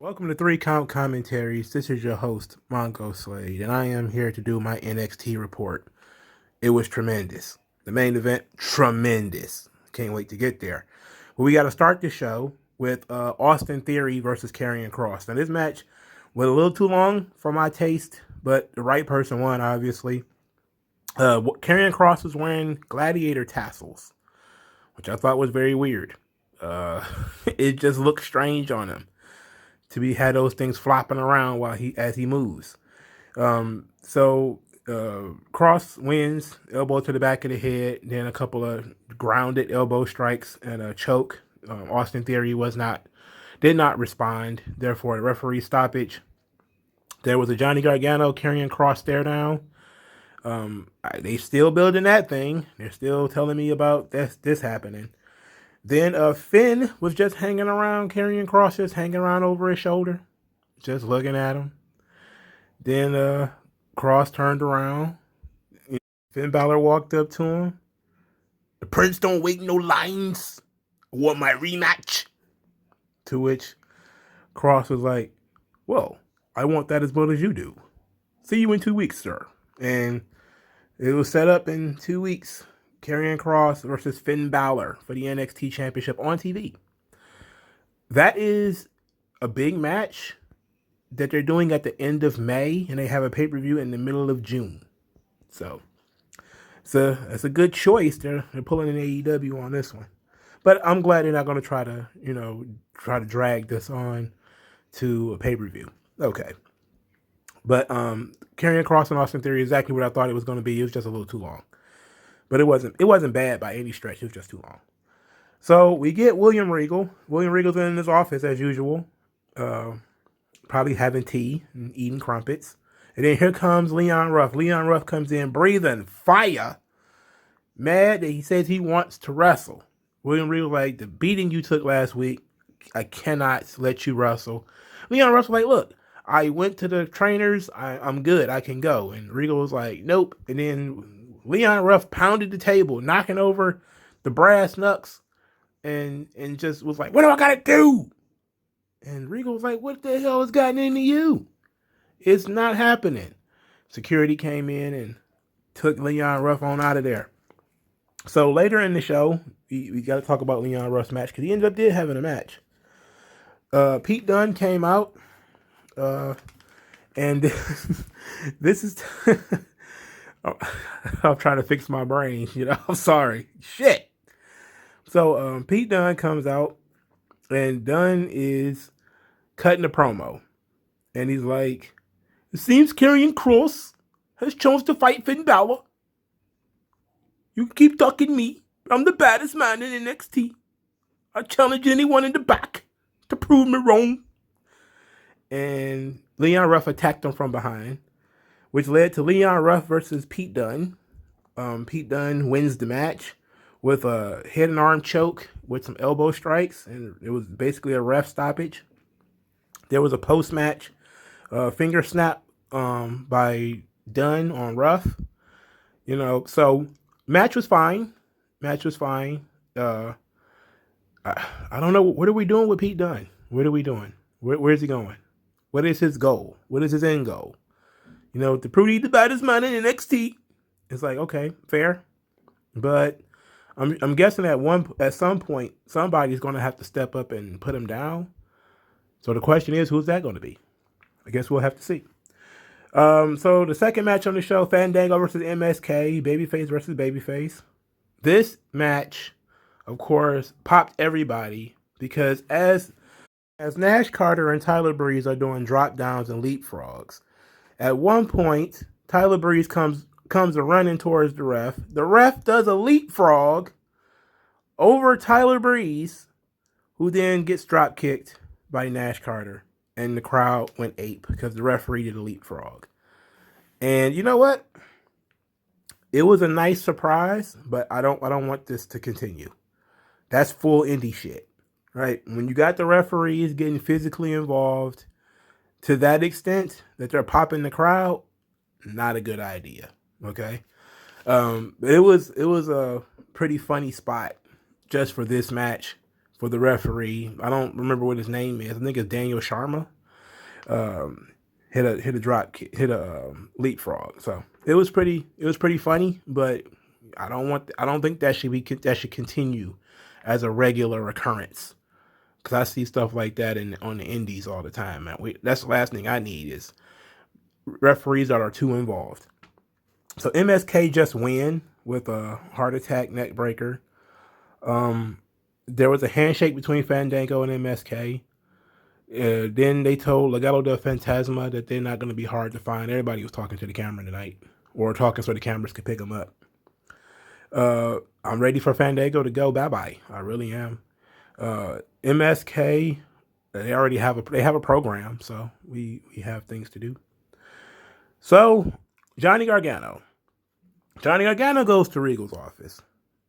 Welcome to 3 Count Commentaries. This is your host, MagMongoSlade, and I am here to do my NXT report. It was tremendous. The main event, tremendous. Can't wait to get there. But we got to start the show with Austin Theory versus Karrion Kross. Now, this match was a little too long for my taste, but the right person won, obviously. Karrion Kross was wearing gladiator tassels, which I thought was very weird. It just looked strange on him to be had those things flopping around while as he moves. Kross wins, elbow to the back of the head, then a couple of grounded elbow strikes and a choke. Austin Theory did not respond. Therefore, the referee stoppage. There was a Johnny Gargano Karrion Kross stare down. They still building that thing. They're still telling me about this happening. Then Finn was just hanging around, Karrion Kross just hanging around over his shoulder, just looking at him. Then Kross turned around. Finn Balor walked up to him. The Prince don't wait no lines. I want my rematch. To which Kross was like, well, I want that as well as you do. See you in 2 weeks, sir. And it was set up in 2 weeks. Karrion Kross versus Finn Balor for the NXT Championship on TV. That is a big match that they're doing at the end of May, and they have a pay-per-view in the middle of June. So it's a good choice. They're pulling an AEW on this one. But I'm glad they're not going to try to drag this on to a pay-per-view. Okay. But Karrion Kross and Austin Theory, exactly what I thought it was going to be. It was just a little too long. But it wasn't bad by any stretch. It was just too long. So we get William Regal. William Regal's in his office as usual, probably having tea and eating crumpets. And then here comes Leon Ruff. Leon Ruff comes in breathing fire, mad that he says he wants to wrestle. William Regal like, the beating you took last week, I cannot let you wrestle. Leon Ruff's like, look, I went to the trainers. I'm good. I can go. And Regal was like, nope. And then Leon Ruff pounded the table, knocking over the brass knucks, and just was like, what do I gotta do? And Regal was like, what the hell has gotten into you? It's not happening. Security came in and took Leon Ruff on out of there. So later in the show, we got to talk about Leon Ruff's match, because he ended up having a match. Pete Dunn came out, and this is... I'm trying to fix my brain, I'm sorry. Shit. So Pete Dunn comes out, and Dunn is cutting a promo. And he's like, it seems Karrion Kross has chosen to fight Finn Balor. You can keep ducking me, but I'm the baddest man in NXT. I challenge anyone in the back to prove me wrong. And Leon Ruff attacked him from behind, which led to Leon Ruff versus Pete Dunne. Pete Dunne wins the match with a head and arm choke with some elbow strikes, and it was basically a ref stoppage. There was a post-match finger snap by Dunne on Ruff. So match was fine. I don't know. What are we doing with Pete Dunne? What are we doing? Where's he going? What is his goal? What is his end goal? To prove he's the baddest man in NXT. It's like, okay, fair. But I'm guessing at some point, somebody's going to have to step up and put him down. So the question is, who's that going to be? I guess we'll have to see. So the second match on the show, Fandango versus MSK, babyface versus babyface. This match, of course, popped everybody because as Nash Carter and Tyler Breeze are doing drop downs and leapfrogs, at one point, Tyler Breeze comes running towards the ref. The ref does a leapfrog over Tyler Breeze, who then gets drop kicked by Nash Carter, and the crowd went ape because the referee did a leapfrog. And you know what? It was a nice surprise, but I don't want this to continue. That's full indie shit, right? When you got the referees getting physically involved to that extent that they're popping the crowd, not a good idea. Okay. It was a pretty funny spot just for this match for the referee. I don't remember what his name is. I think it's Daniel Sharma. Hit a leapfrog. So it was pretty funny, but I don't think that should continue as a regular occurrence. Because I see stuff like that on the indies all the time, man. That's the last thing I need is referees that are too involved. So MSK just win with a heart attack neck breaker. There was a handshake between Fandango and MSK. Then they told Legado del Fantasma that they're not going to be hard to find. Everybody was talking to the camera tonight, or talking so the cameras could pick them up. I'm ready for Fandango to go bye-bye. I really am. MSK, they already have a program, so we have things to do. So Johnny Gargano goes to Regal's office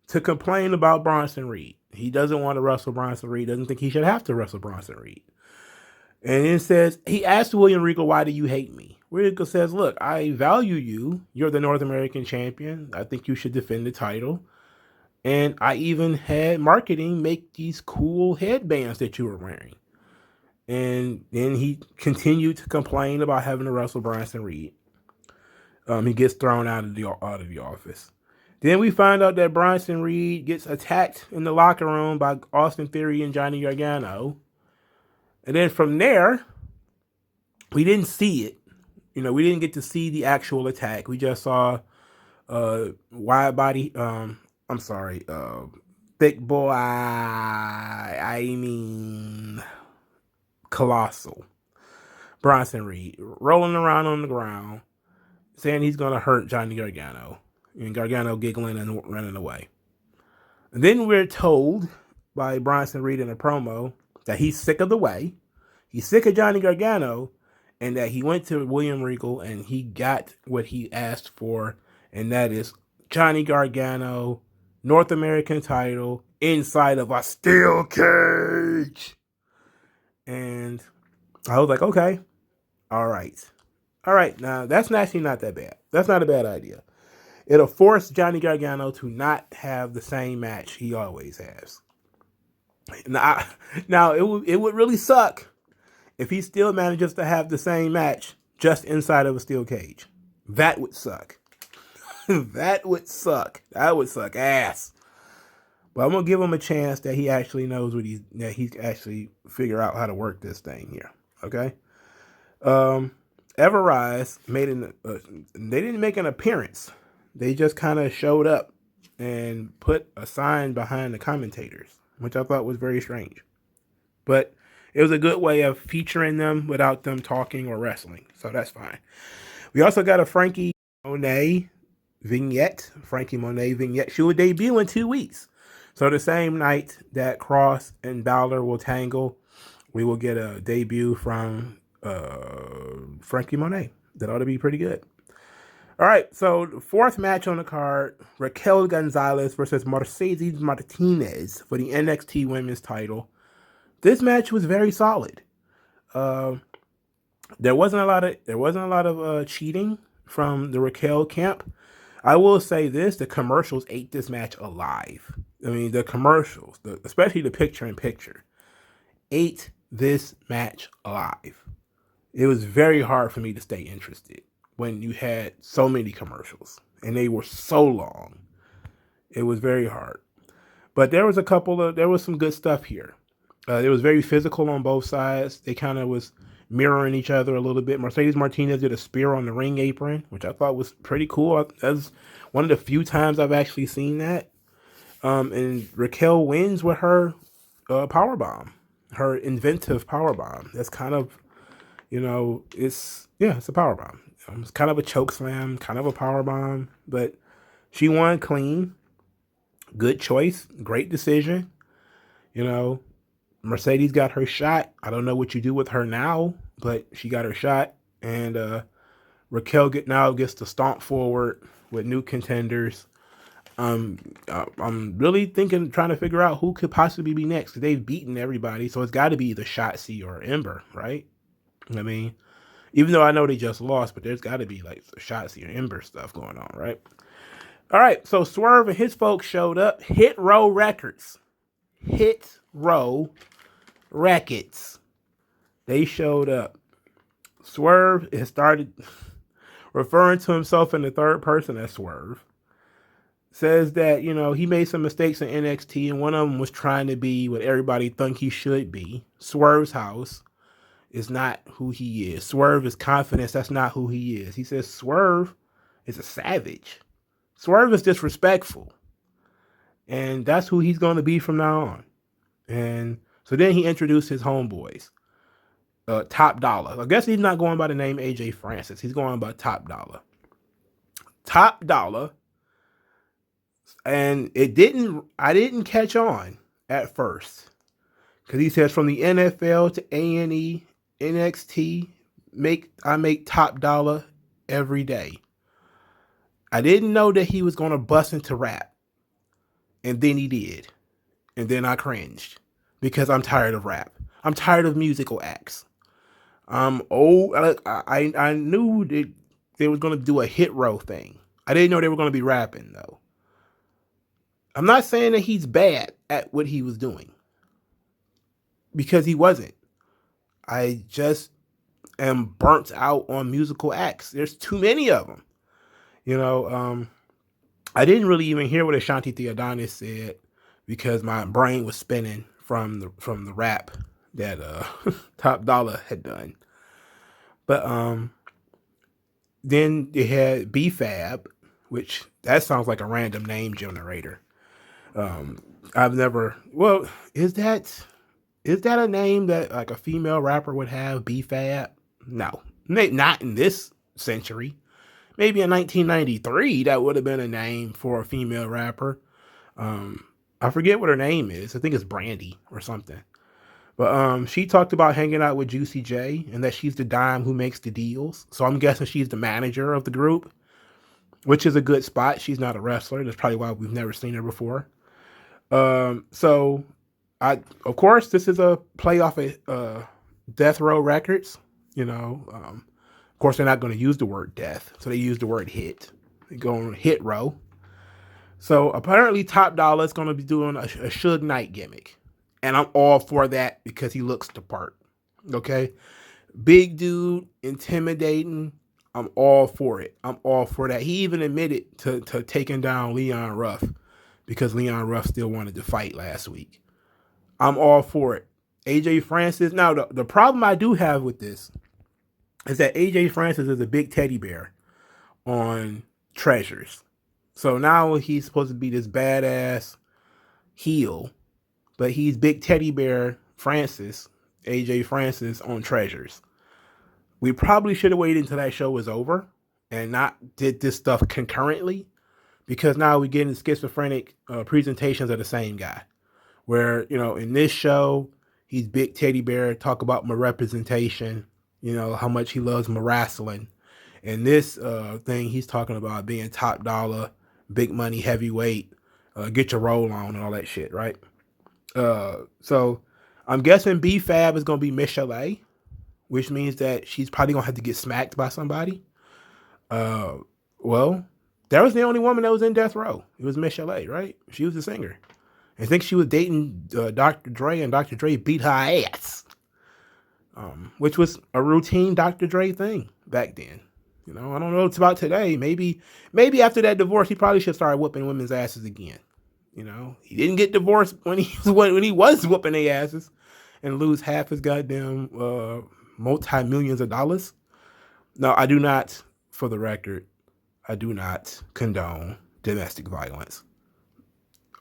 to complain about Bronson Reed. He doesn't want to wrestle Bronson Reed. Doesn't think he should have to wrestle Bronson Reed. And then says, he asked William Regal, why do you hate me? Regal says, look, I value you. You're the North American champion. I think you should defend the title. And I even had marketing make these cool headbands that you were wearing. And then he continued to complain about having to wrestle Bronson Reed. He gets thrown out of the office. Then we find out that Bronson Reed gets attacked in the locker room by Austin Theory and Johnny Gargano. And then from there, we didn't see it. We didn't get to see the actual attack. We just saw wide body, thick boy, colossal Bronson Reed rolling around on the ground, saying he's going to hurt Johnny Gargano. And Gargano giggling and running away. And then we're told by Bronson Reed in a promo that he's sick of the way. He's sick of Johnny Gargano, and that he went to William Regal and he got what he asked for, and that is Johnny Gargano, North American title, inside of a steel cage. And I was like, okay, all right. Now, that's actually not that bad. That's not a bad idea. It'll force Johnny Gargano to not have the same match he always has. Now it would really suck if he still manages to have the same match just inside of a steel cage. That would suck. That would suck. That would suck ass. But I'm gonna give him a chance that he actually knows that he actually figure out how to work this thing here. Okay. Everrise they didn't make an appearance. They just kind of showed up and put a sign behind the commentators, which I thought was very strange. But it was a good way of featuring them without them talking or wrestling. So that's fine. We also got a Frankie Monet vignette. Frankie Monet vignette. She will debut in 2 weeks. So the same night that Cross and Balor will tangle, we will get a debut from Frankie Monet. That ought to be pretty good. All right, so the fourth match on the card, Raquel Gonzalez versus Mercedes Martinez for the NXT Women's title. This match was very solid. There wasn't a lot of cheating from the Raquel camp. I will say this: the commercials ate this match alive. I mean, the commercials, especially the picture-in-picture, ate this match alive. It was very hard for me to stay interested when you had so many commercials and they were so long. It was very hard. But there was some good stuff here. It was very physical on both sides. They kind of was mirroring each other a little bit. Mercedes Martinez did a spear on the ring apron, which I thought was pretty cool. That's one of the few times I've actually seen that. And Raquel wins with her powerbomb, her inventive powerbomb. That's kind of, it's a powerbomb. It's kind of a choke slam, kind of a powerbomb, but she won clean. Good choice, great decision. Mercedes got her shot. I don't know what you do with her now, but she got her shot. And Raquel gets to stomp forward with new contenders. I'm really trying to figure out who could possibly be next. They've beaten everybody, so it's got to be either Shotzi or Ember, right? I mean, even though I know they just lost, but there's got to be like Shotzi or Ember stuff going on, right? All right, so Swerve and his folks showed up. HitRow Records. HitRow Records. They showed up. Swerve has started referring to himself in the third person as Swerve. Says that, he made some mistakes in NXT, and one of them was trying to be what everybody think he should be. Swerve's house is not who he is. Swerve is confidence. That's not who he is. He says Swerve is a savage. Swerve is disrespectful. And that's who he's going to be from now on. And so then he introduced his homeboys. Top Dollar. I guess he's not going by the name AJ Francis. He's going by Top Dollar. Top Dollar. And I didn't catch on at first. Because he says from the NFL to A&E, NXT, I make top dollar every day. I didn't know that he was going to bust into rap. And then he did. And then I cringed. Because I'm tired of rap. I'm tired of musical acts. I'm old. I knew that they was going to do a HitRow thing. I didn't know they were going to be rapping, though. I'm not saying that he's bad at what he was doing. Because he wasn't. I just am burnt out on musical acts. There's too many of them. I didn't really even hear what Ashanti Theodonis said because my brain was spinning from the rap that Top Dollar had done. But then they had B-Fab, which that sounds like a random name generator. Is that a name that like a female rapper would have, B-Fab? No, not in this century. Maybe in 1993, that would have been a name for a female rapper. I forget what her name is. I think it's Brandy or something. But she talked about hanging out with Juicy J and that she's the dime who makes the deals. So I'm guessing she's the manager of the group, which is a good spot. She's not a wrestler. That's probably why we've never seen her before. Of course, this is a play off of Death Row Records. Of course, they're not going to use the word death, so they use the word hit. They go on HitRow. So apparently, Top Dollar is going to be doing a Suge Knight gimmick, and I'm all for that because he looks the part. Okay, big dude, intimidating. I'm all for it. I'm all for that. He even admitted to taking down Leon Ruff because Leon Ruff still wanted to fight last week. I'm all for it. AJ Francis. Now, the problem I do have with this is that AJ Francis is a big teddy bear on Treasures. So now he's supposed to be this badass heel, but he's big teddy bear Francis, AJ Francis on Treasures. We probably should have waited until that show was over and not did this stuff concurrently, because now we're getting schizophrenic presentations of the same guy. Where, in this show, he's big teddy bear, talk about my representation, how much he loves my wrestling. In this thing, he's talking about being top dollar, big money, heavyweight, get your roll on and all that shit, right? So I'm guessing B-Fab is going to be Miss Chalet, which means that she's probably going to have to get smacked by somebody. Well, that was the only woman that was in Death Row. It was Miss Chalet, right? She was the singer. I think she was dating Dr. Dre, and Dr. Dre beat her ass, which was a routine Dr. Dre thing back then. I don't know what it's about today. Maybe after that divorce, he probably should start whooping women's asses again. He didn't get divorced when he was whooping their asses and lose half his goddamn multi-millions of dollars. No, I do not, for the record, I do not condone domestic violence.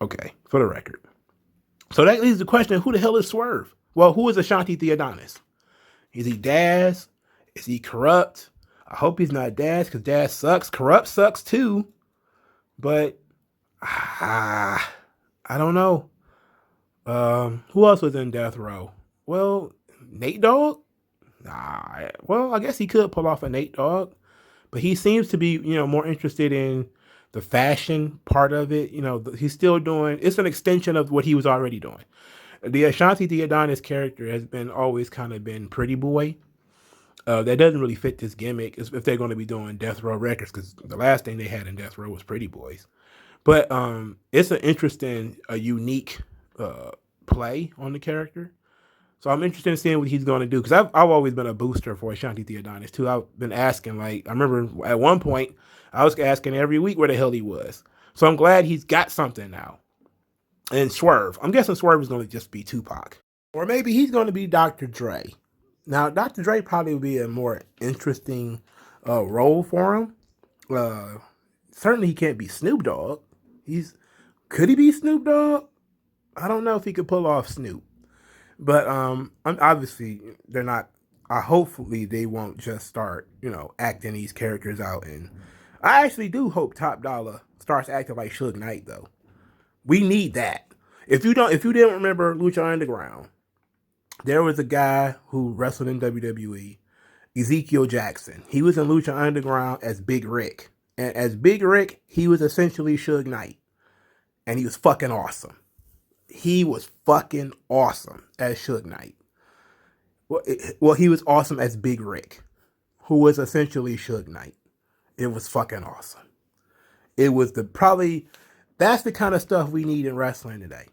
Okay, for the record. So that leaves the question, who the hell is Swerve? Well, who is Ashanti Theodonis? Is he Daz? Is he Corrupt? I hope he's not Daz, because Daz sucks. Corrupt sucks too. But, I don't know. Who else was in Death Row? Well, Nate Dogg? Well, I guess he could pull off a Nate Dogg. But he seems to be, more interested in the fashion part of it. He's still doing, it's an extension of what he was already doing. The Ashanti Theodonis character has always kind of been pretty boy. That doesn't really fit this gimmick if they're going to be doing Death Row Records, because the last thing they had in Death Row was Pretty Boys. But it's an interesting, unique play on the character. So I'm interested in seeing what he's going to do, because I've always been a booster for Ashanti Theodonis too. I've been asking, like, I remember at one point I was asking every week where the hell he was. So I'm glad he's got something now. And Swerve, I'm guessing Swerve is going to just be Tupac, or maybe he's going to be Dr. Dre. Now Dr. Dre probably would be a more interesting role for him. Certainly he can't be Snoop Dogg. Could he be Snoop Dogg? I don't know if he could pull off Snoop. But obviously they're not. Hopefully they won't just start, acting these characters out. And I actually do hope Top Dollar starts acting like Suge Knight, though. We need that. If you didn't remember Lucha Underground, there was a guy who wrestled in WWE, Ezekiel Jackson. He was in Lucha Underground as Big Rick, and as Big Rick, he was essentially Suge Knight, and he was fucking awesome. He was fucking awesome as Suge Knight. Well, he was awesome as Big Rick, who was essentially Suge Knight. It was fucking awesome. It was that's the kind of stuff we need in wrestling today.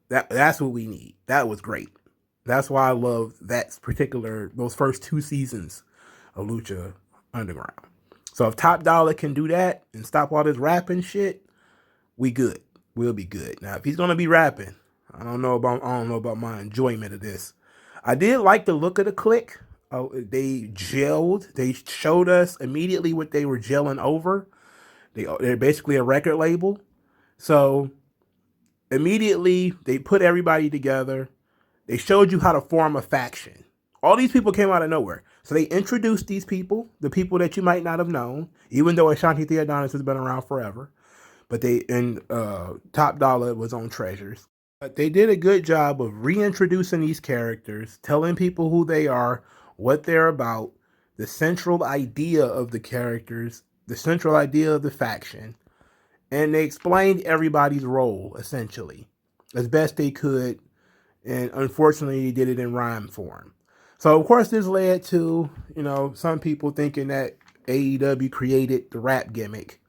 That's what we need. That was great. That's why I love those first 2 seasons of Lucha Underground. So if Top Dollar can do that and stop all this rapping shit, we good. We'll be good. Now, if he's gonna be rapping, I don't know about my enjoyment of this. I did like the look of the Clique. They gelled. They showed us immediately what they were gelling over. They're basically a record label. So immediately they put everybody together. They showed you how to form a faction. All these people came out of nowhere. So they introduced these people, the people that you might not have known, even though Ashanti Theodonis has been around forever. But Top Dollar was on Treasures. But they did a good job of reintroducing these characters, telling people who they are, what they're about, the central idea of the characters, the central idea of the faction. And they explained everybody's role, essentially, as best they could. And unfortunately, they did it in rhyme form. So, of course, this led to, some people thinking that AEW created the rap gimmick.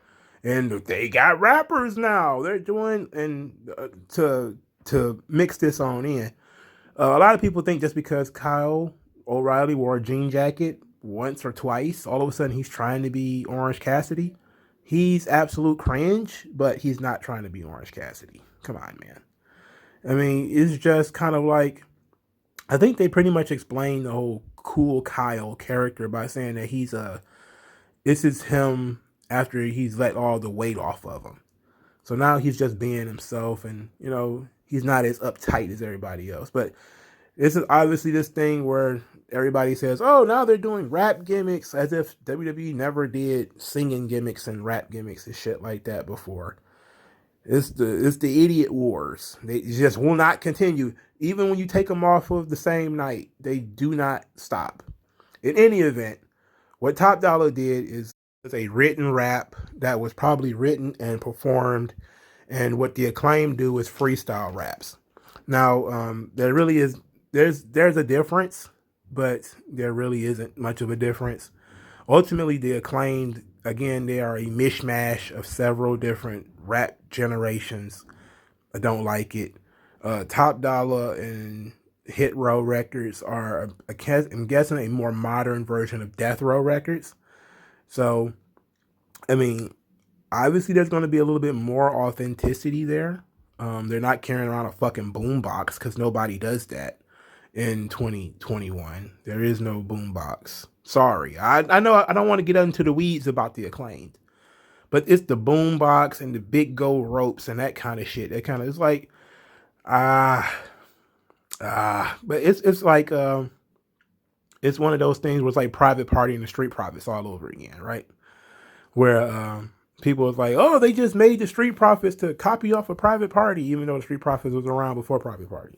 And they got rappers now. They're doing, and to mix this on in, a lot of people think just because Kyle O'Reilly wore a jean jacket once or twice, all of a sudden he's trying to be Orange Cassidy. He's absolute cringe, but he's not trying to be Orange Cassidy. Come on, man. I mean, it's just kind of like, I think they pretty much explained the whole Cool Kyle character by saying that this is him after he's let all the weight off of him. So now he's just being himself, and, he's not as uptight as everybody else. But this is obviously this thing where everybody says, oh, now they're doing rap gimmicks, as if WWE never did singing gimmicks and rap gimmicks and shit like that before. It's the idiot wars. They just will not continue. Even when you take them off of the same night, they do not stop. In any event, what Top Dollar did is a written rap that was probably written and performed, and what the Acclaim do is freestyle raps. Now, there really is there's a difference, but there really isn't much of a difference. Ultimately, the Acclaimed, again, they are a mishmash of several different rap generations. I don't like it. Top Dollar and HitRow Records are, I'm guessing, a more modern version of Death Row Records. So, I mean, obviously there's going to be a little bit more authenticity there. They're not carrying around a fucking boombox, because nobody does that in 2021. There is no boombox. Sorry. I know I don't want to get into the weeds about the Acclaimed, but it's the boombox and the big gold ropes and that kind of shit. That kind of, it's like, but it's like, it's one of those things where it's like Private Party and the Street Profits all over again, right? Where people was like, oh, they just made the Street Profits to copy off a Private Party, even though the Street Profits was around before Private Party.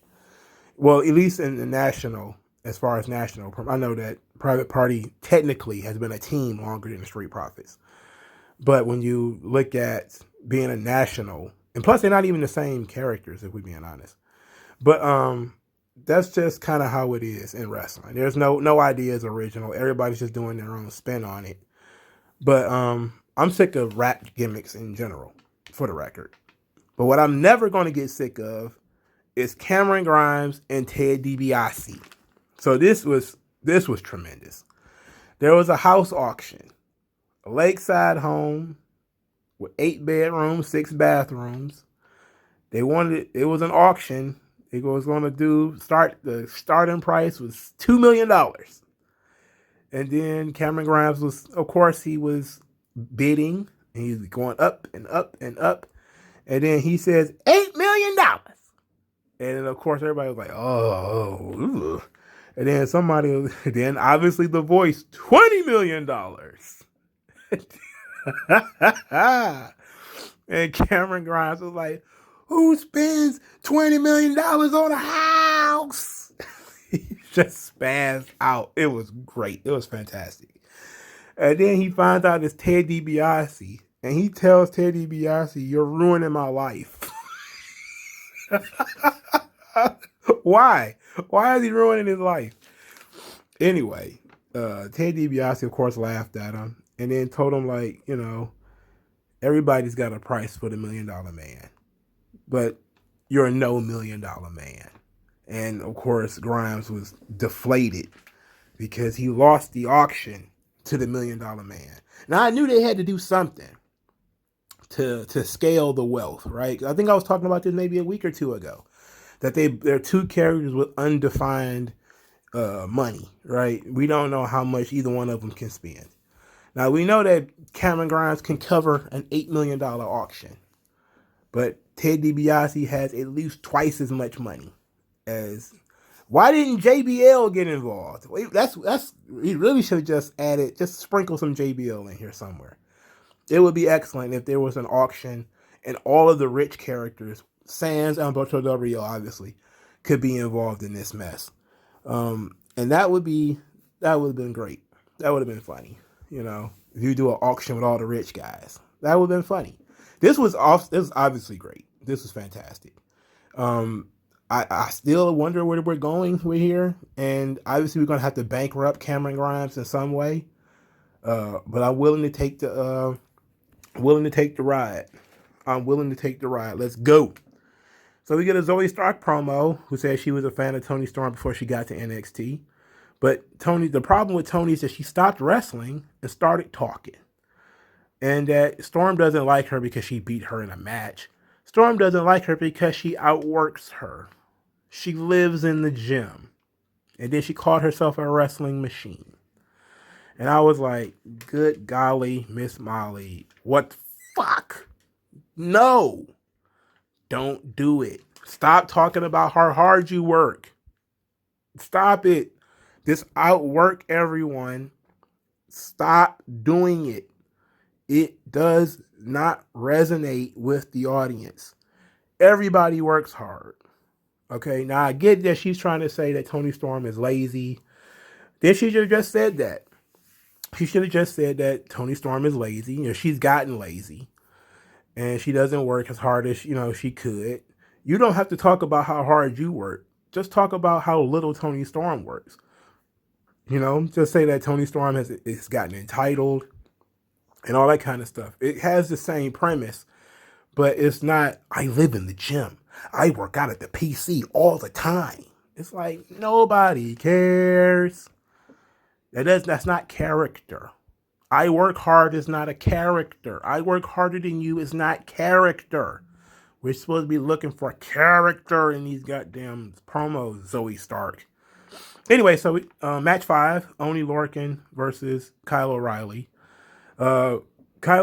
Well, at least in the national, as far as national, I know that Private Party technically has been a team longer than the Street Profits. But when you look at being a national, and plus they're not even the same characters, if we're being honest. But that's just kind of how it is in wrestling. There's no ideas original. Everybody's just doing their own spin on it. But I'm sick of rap gimmicks in general, for the record. But what I'm never going to get sick of It's Cameron Grimes and Ted DiBiase. So this was tremendous. There was a house auction, a lakeside home with 8 bedrooms, 6 bathrooms. It was an auction. It was going to the starting price was $2 million. And then Cameron Grimes he was bidding, and he's going up and up and up. And then he says, $8 million. And then, of course, everybody was like, oh. And then then obviously the voice, $20 million. And Cameron Grimes was like, who spends $20 million on a house? He just spazzed out. It was great. It was fantastic. And then he finds out it's Ted DiBiase. And he tells Ted DiBiase, you're ruining my life. Why? Why is he ruining his life? Anyway, Ted DiBiase, of course, laughed at him and then told him, like, everybody's got a price for the $1 million man, but you're no $1 million man. And of course, Grimes was deflated because he lost the auction to the $1 million man. Now, I knew they had to do something to scale the wealth, right? I think I was talking about this maybe a week or two ago, that they're two characters with undefined money, right? We don't know how much either one of them can spend. Now, we know that Cameron Grimes can cover an $8 million auction, but Ted DiBiase has at least twice as much money as. Why didn't JBL get involved? He really should have just sprinkle some JBL in here somewhere. It would be excellent if there was an auction and all of the rich characters, sans Humberto Del Rio, obviously, could be involved in this mess. And that would have been great. That would have been funny. If you do an auction with all the rich guys, that would have been funny. This was obviously great. This was fantastic. I still wonder where we're going with here, and obviously we're gonna have to bankrupt Cameron Grimes in some way. But I'm willing to take the ride. I'm willing to take the ride. Let's go. So we get a Zoe Stark promo who says she was a fan of Toni Storm before she got to NXT. But the problem with Toni is that she stopped wrestling and started talking. And that Storm doesn't like her because she beat her in a match. Storm doesn't like her because she outworks her. She lives in the gym. And then she called herself a wrestling machine. And I was like, good golly, Miss Molly, what the fuck? No. Don't do it. Stop talking about how hard you work. Stop it. Just outwork everyone. Stop doing it. It does not resonate with the audience. Everybody works hard. Okay, now I get that she's trying to say that Toni Storm is lazy. Then she should have just said that. She should have just said that Toni Storm is lazy. She's gotten lazy. And she doesn't work as hard as, she could. You don't have to talk about how hard you work. Just talk about how little Toni Storm works. Just say that Toni Storm has gotten entitled and all that kind of stuff. It has the same premise, but it's not, I live in the gym. I work out at the PC all the time. It's like, nobody cares. That's not character. I work hard is not a character. I work harder than you is not character. We're supposed to be looking for character in these goddamn promos, Zoe Stark. Anyway, so match 5, Oney Lorcan versus Kyle O'Reilly. Kyle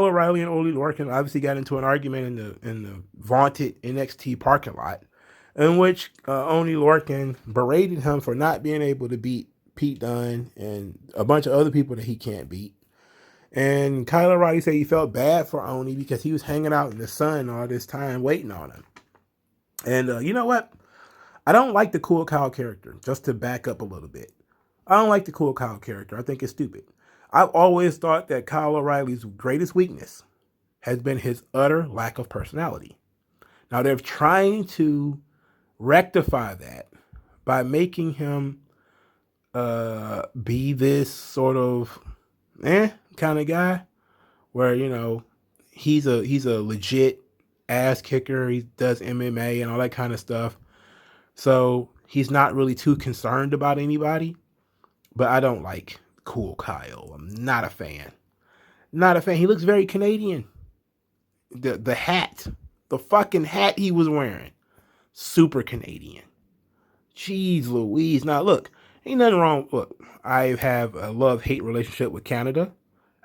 O'Reilly and Oney Lorcan obviously got into an argument in the vaunted NXT parking lot, in which Oney Lorcan berated him for not being able to beat Pete Dunn and a bunch of other people that he can't beat. And Kyle O'Reilly said he felt bad for Oney because he was hanging out in the sun all this time waiting on him. And you know what? I don't like the Cool Kyle character, just to back up a little bit. I don't like the Cool Kyle character. I think it's stupid. I've always thought that Kyle O'Reilly's greatest weakness has been his utter lack of personality. Now, they're trying to rectify that by making him be this sort of kind of guy where, he's a legit ass kicker. He does MMA and all that kind of stuff. So he's not really too concerned about anybody. But I don't like Cool Kyle. I'm not a fan. Not a fan. He looks very Canadian. The hat, the fucking hat he was wearing, super Canadian. Jeez Louise. Now look, ain't nothing wrong. Look, I have a love-hate relationship with Canada.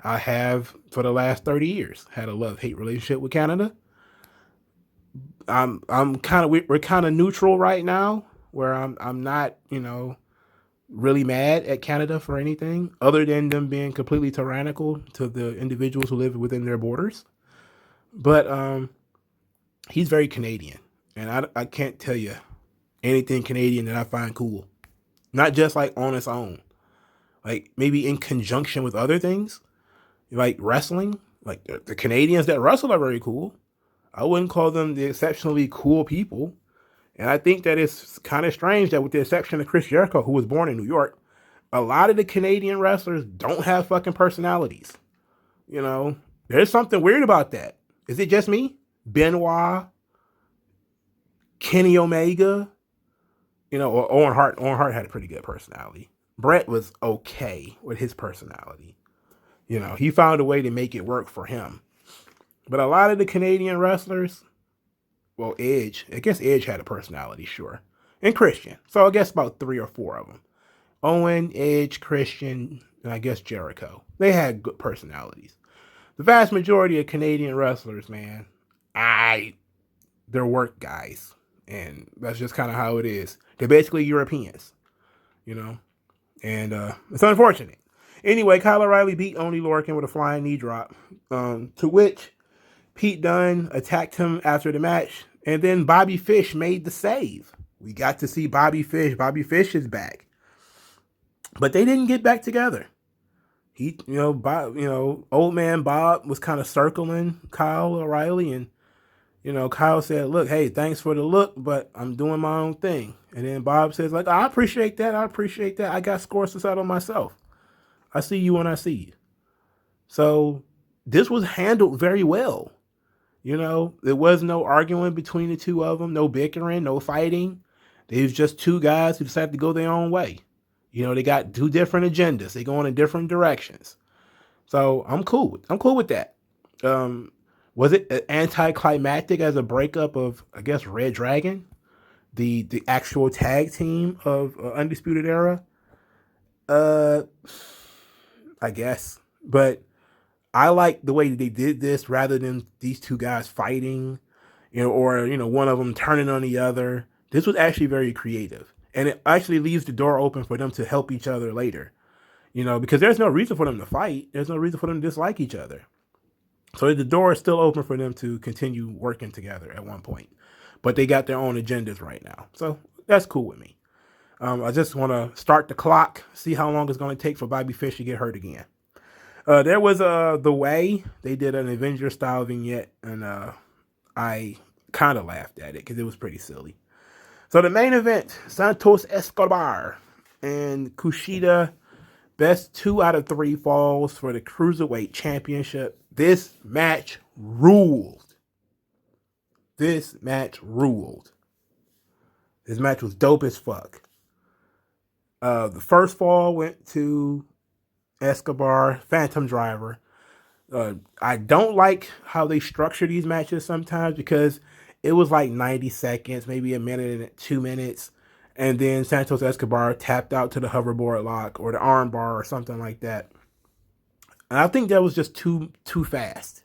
I have for the last 30 years had a love-hate relationship with Canada. I'm kind of we're kind of neutral right now, where I'm not, really mad at Canada for anything other than them being completely tyrannical to the individuals who live within their borders. But he's very Canadian, and I can't tell you anything Canadian that I find cool. Not just like on its own, like maybe in conjunction with other things, like wrestling. Like the Canadians that wrestle are very cool. I wouldn't call them the exceptionally cool people. And I think that it's kind of strange that with the exception of Chris Jericho, who was born in New York, a lot of the Canadian wrestlers don't have fucking personalities. There's something weird about that. Is it just me? Benoit, Kenny Omega, or Owen Hart. Owen Hart had a pretty good personality. Brett was okay with his personality. He found a way to make it work for him. But a lot of the Canadian wrestlers, well, Edge, I guess Edge had a personality, sure. And Christian. So I guess about 3 or 4 of them. Owen, Edge, Christian, and I guess Jericho. They had good personalities. The vast majority of Canadian wrestlers, man, they're work guys. And that's just kind of how it is. They're basically Europeans, and it's unfortunate. Anyway, Kyle O'Reilly beat Only Lorcan with a flying knee drop, to which Pete Dunne attacked him after the match, and then Bobby Fish made the save. We got to see Bobby Fish. Bobby Fish is back. But they didn't get back together. Old man Bob was kind of circling Kyle O'Reilly, and Kyle said, "Look, hey, thanks for the look, but I'm doing my own thing." And then Bob says, "Like, I appreciate that. I got scores to settle myself. I see you when I see you." So this was handled very well. There was no arguing between the two of them, no bickering, no fighting. They was just two guys who decided to go their own way. They got 2 different agendas. They going in different directions. So I'm cool. I'm cool with that. Was it anticlimactic as a breakup of, I guess, Red Dragon, the actual tag team of Undisputed Era? I guess. But I like the way they did this rather than these two guys fighting, or one of them turning on the other. This was actually very creative. And it actually leaves the door open for them to help each other later. Because there's no reason for them to fight. There's no reason for them to dislike each other. So the door is still open for them to continue working together at one point. But they got their own agendas right now. So that's cool with me. I just want to start the clock, see how long it's going to take for Bobby Fish to get hurt again. There was The Way. They did an Avenger-style vignette, and I kind of laughed at it because it was pretty silly. So the main event, Santos Escobar and Kushida, best 2 out of 3 falls for the Cruiserweight Championship. This match ruled. This match was dope as fuck. The first fall went to Escobar, Phantom Driver. I don't like how they structure these matches sometimes because it was like 90 seconds, maybe a minute and 2 minutes, and then Santos Escobar tapped out to the hoverboard lock or the arm bar or something like that. And I think that was just too fast.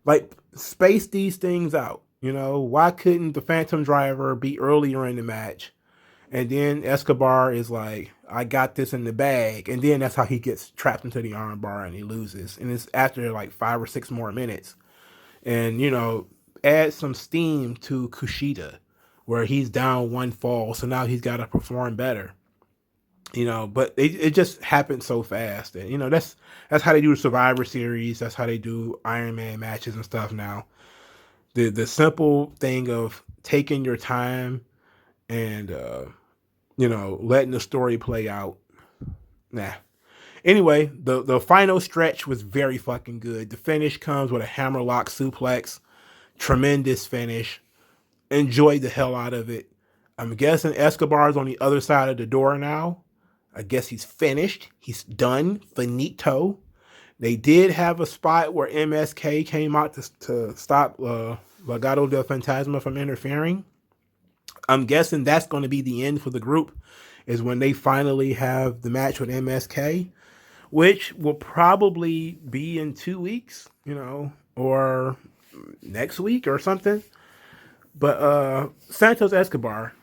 Like, space these things out. Why couldn't the Phantom Driver be earlier in the match? And then Escobar is like, I got this in the bag. And then that's how he gets trapped into the arm bar and he loses. And it's after like 5 or 6 more minutes. And, add some steam to Kushida where he's down 1 fall. So now he's got to perform better. But it just happened so fast. And, that's how they do Survivor Series. That's how they do Iron Man matches and stuff now. The simple thing of taking your time and, letting the story play out. Nah. Anyway, the final stretch was very fucking good. The finish comes with a hammerlock suplex. Tremendous finish. Enjoyed the hell out of it. I'm guessing Escobar's on the other side of the door now. I guess he's finished. He's done. Finito. They did have a spot where MSK came out to stop Legado del Fantasma from interfering. I'm guessing that's going to be the end for the group, is when they finally have the match with MSK, which will probably be in 2 weeks, or next week or something. But Santos Escobar,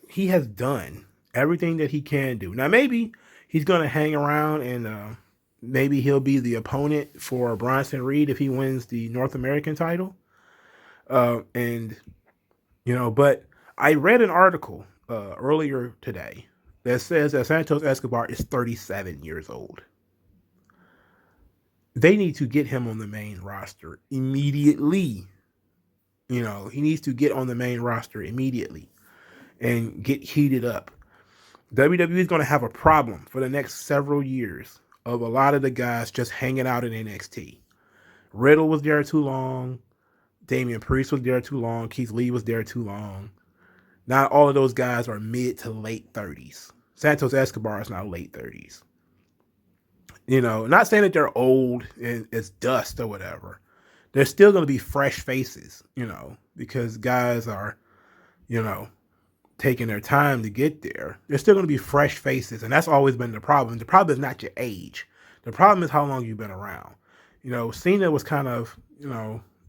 he has done everything that he can do. Now, maybe he's going to hang around and maybe he'll be the opponent for Bronson Reed if he wins the North American title. But I read an article earlier today that says that Santos Escobar is 37 years old. They need to get him on the main roster immediately. He needs to get on the main roster immediately and get heated up. WWE is going to have a problem for the next several years of a lot of the guys just hanging out in NXT. Riddle was there too long. Damian Priest was there too long. Keith Lee was there too long. Not all of those guys are mid to late 30s. Santos Escobar is now late 30s. Not saying that they're old and it's dust or whatever. They're still going to be fresh faces, because guys are, taking their time to get there. They're still going to be fresh faces, and that's always been the problem. The problem is not your age. The problem is how long you've been around. Cena was kind of,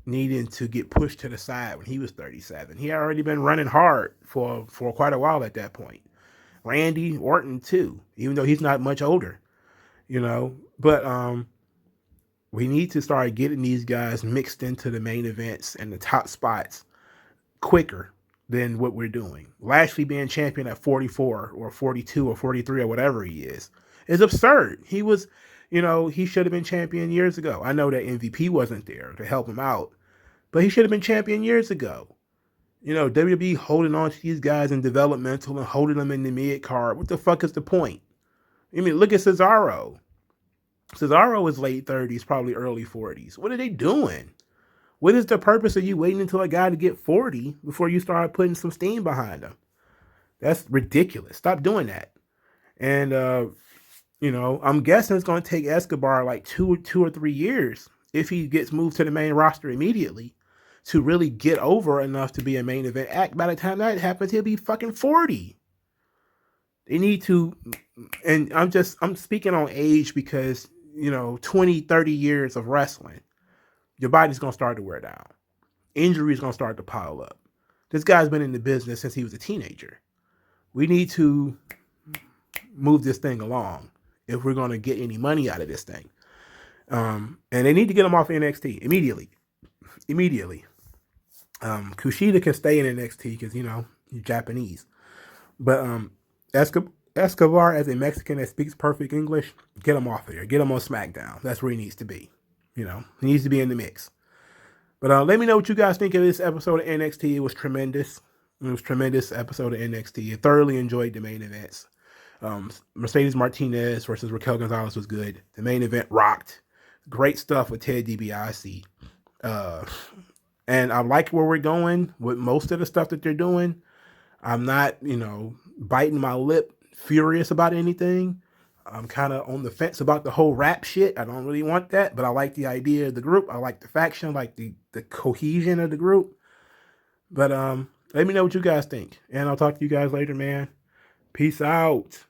needing to get pushed to the side when he was 37. He had already been running hard for quite a while at that point. Randy Orton too, even though he's not much older, But we need to start getting these guys mixed into the main events and the top spots quicker than what we're doing. Lashley being champion at 44 or 42 or 43 or whatever he is absurd. He was, he should have been champion years ago. I know that MVP wasn't there to help him out, but he should have been champion years ago. WWE holding on to these guys in developmental and holding them in the mid card. What the fuck is the point? Look at Cesaro. Cesaro is late 30s, probably early 40s. What are they doing? What is the purpose of you waiting until a guy to get 40 before you start putting some steam behind him? That's ridiculous. Stop doing that. And, I'm guessing it's going to take Escobar like 2 or 3 years if he gets moved to the main roster immediately to really get over enough to be a main event act. By the time that happens, he'll be fucking 40. They need to, and I'm speaking on age because, 20, 30 years of wrestling, your body's going to start to wear down. Injuries going to start to pile up. This guy's been in the business since he was a teenager. We need to move this thing along if we're going to get any money out of this thing. And they need to get him off NXT immediately. Kushida can stay in NXT because, he's Japanese. But Escobar, as a Mexican that speaks perfect English, get him off of there. Get him on SmackDown. That's where he needs to be. He needs to be in the mix. But let me know what you guys think of this episode of NXT. It was tremendous. It was a tremendous episode of NXT. I thoroughly enjoyed the main events. Mercedes Martinez versus Raquel Gonzalez was good. The main event rocked. Great stuff with Ted DiBiase. And I like where we're going with most of the stuff that they're doing. I'm not, biting my lip furious about anything. I'm kind of on the fence about the whole rap shit. I don't really want that, but I like the idea of the group. I like the faction, like the cohesion of the group. But let me know what you guys think. And I'll talk to you guys later, man. Peace out.